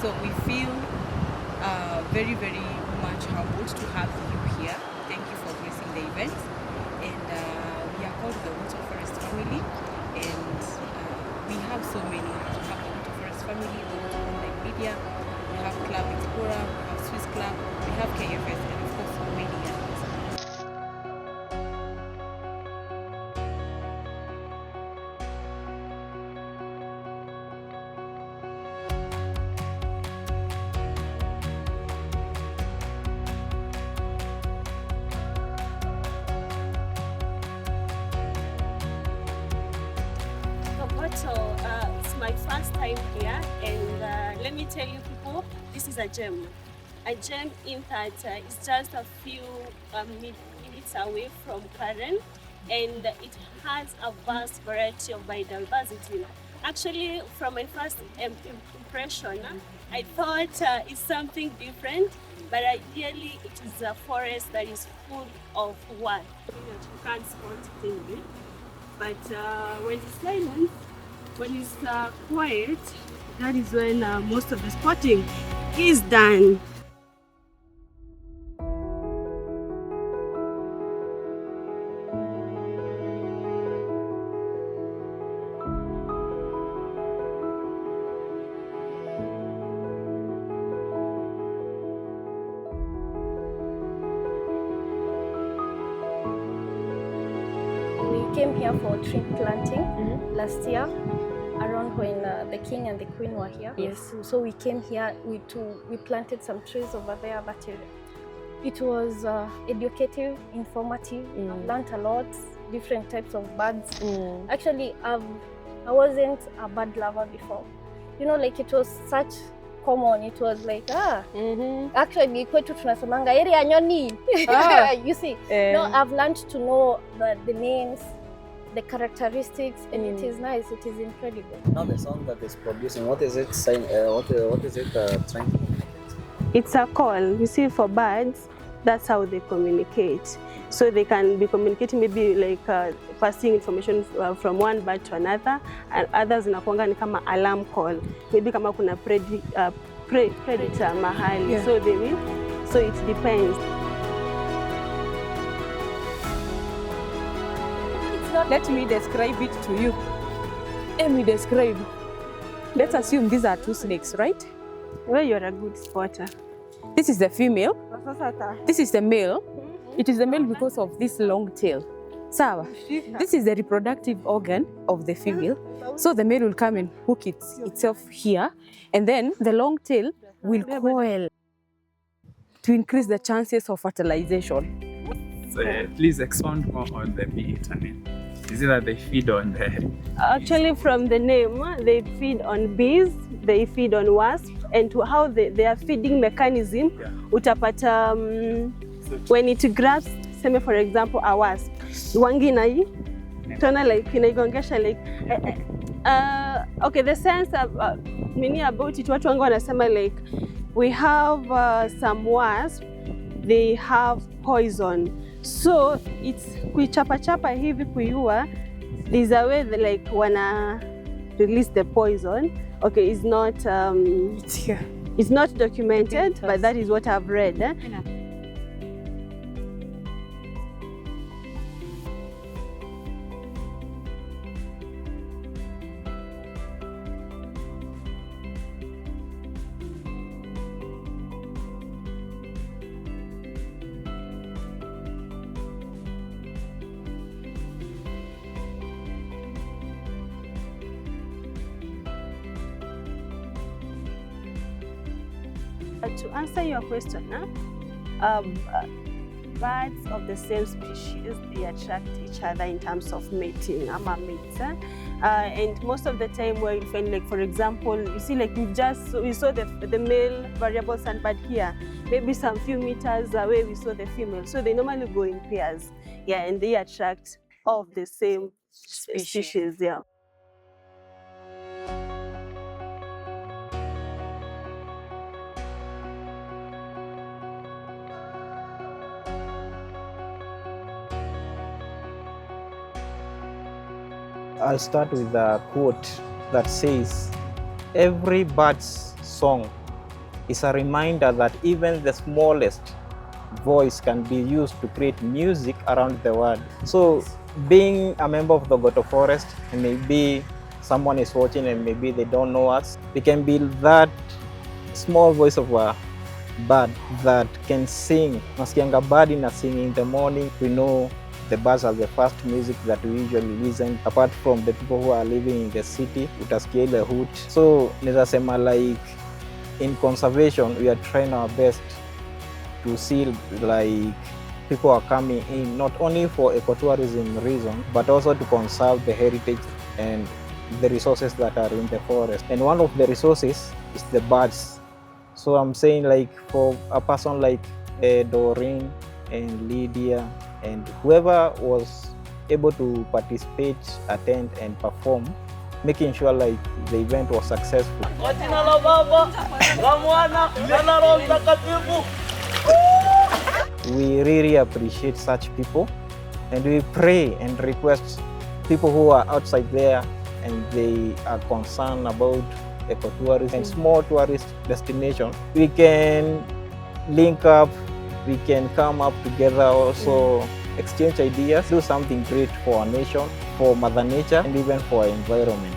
So we feel very, very much humbled to have you here. Thank you for gracing the event. And we are called the Thogoto Forest Family. And we have so many. We have the Thogoto Forest Family, the Thogoto Online Media, we have Club Explorer, we have Swiss Club, we have KFS, and of course many others. Thogoto, it's my first time here, and let me tell you people, this is a gem. A gem in that it's just a few minutes away from Karen, and it has a vast variety of biodiversity. Actually, from my first impression, I thought it's something different, but ideally it is a forest that is full of what you can't spot things. But when it's silent, when it's quiet, that is when most of the spotting is done. We came here for tree planting last year, around when the king and the queen were here. Yes. So we came here. We planted some trees over there, but it was educative, informative. I've learned a lot, different types of birds. Actually, I wasn't a bird lover before. You know, like it was such common. It was like actually kwetu tunasemanga eri ya nyoni. You see, no, I've learned to know the names, the characteristics, and it is nice. It is incredible. Now the sound that is producing, what is it saying? What is it trying to communicate? It's a call. You see, for birds, that's how they communicate. So they can be communicating, maybe like passing information from one bird to another, and others inakuanga ni kama alarm call. Maybe kama kuna predator mahali. Yeah. So they will. So it depends. Let me describe it to you. Let me describe. Let's assume these are two snakes, right? Well, you're a good spotter. This is the female. This is the male. It is the male because of this long tail. Sawa. This is the reproductive organ of the female. So the male will come and hook itself here, and then the long tail will coil to increase the chances of fertilization. So, please expound more on the bee. I mean, is it that they feed on the... Actually, from the name, they feed on bees, they feed on wasps, and to how their feeding mechanism, utapata when it grabs, say for example, a wasp, wangi nai, tona like inaigongesha like, okay, the sense of meaning about it, watu wangu wanasema like, we have some wasps, they have poison. So it's kuichapa hivi kuiua, there's a way that like wanna release the poison. Okay, it's not It's here. it's not documented, but that is what I've read. To answer your question, birds of the same species, they attract each other in terms of mating, mates. And most of the time where you find, like for example, you see like we saw the male variable sandbird here, maybe some few meters away we saw the female. So they normally go in pairs, and they attract all of the same species, I'll start with a quote that says, "Every bird's song is a reminder that even the smallest voice can be used to create music around the world. So being a member of the Thogoto Forest, and maybe someone is watching and maybe they don't know us, we can be that small voice of a bird that can sing. Nasikianga bird ina sing in the morning. We know the birds are the first music that we usually listen, apart from the people who are living in the city, utasikia ile hoot. So naweza sema like in conservation we are trying our best to see like people are coming in not only for ecotourism reason, but also to conserve the heritage and the resources that are in the forest. And one of the resources is the birds. So I'm saying like for a person like Doreen and Lydia and whoever was able to participate, attend and perform, making sure like the event was successful. We really appreciate such people, and we pray and request people who are outside there and they are concerned about ecotourism and small tourist destination. We can link up, we can come up together, also exchange ideas, do something great for our nation, for Mother Nature, and even for our environment.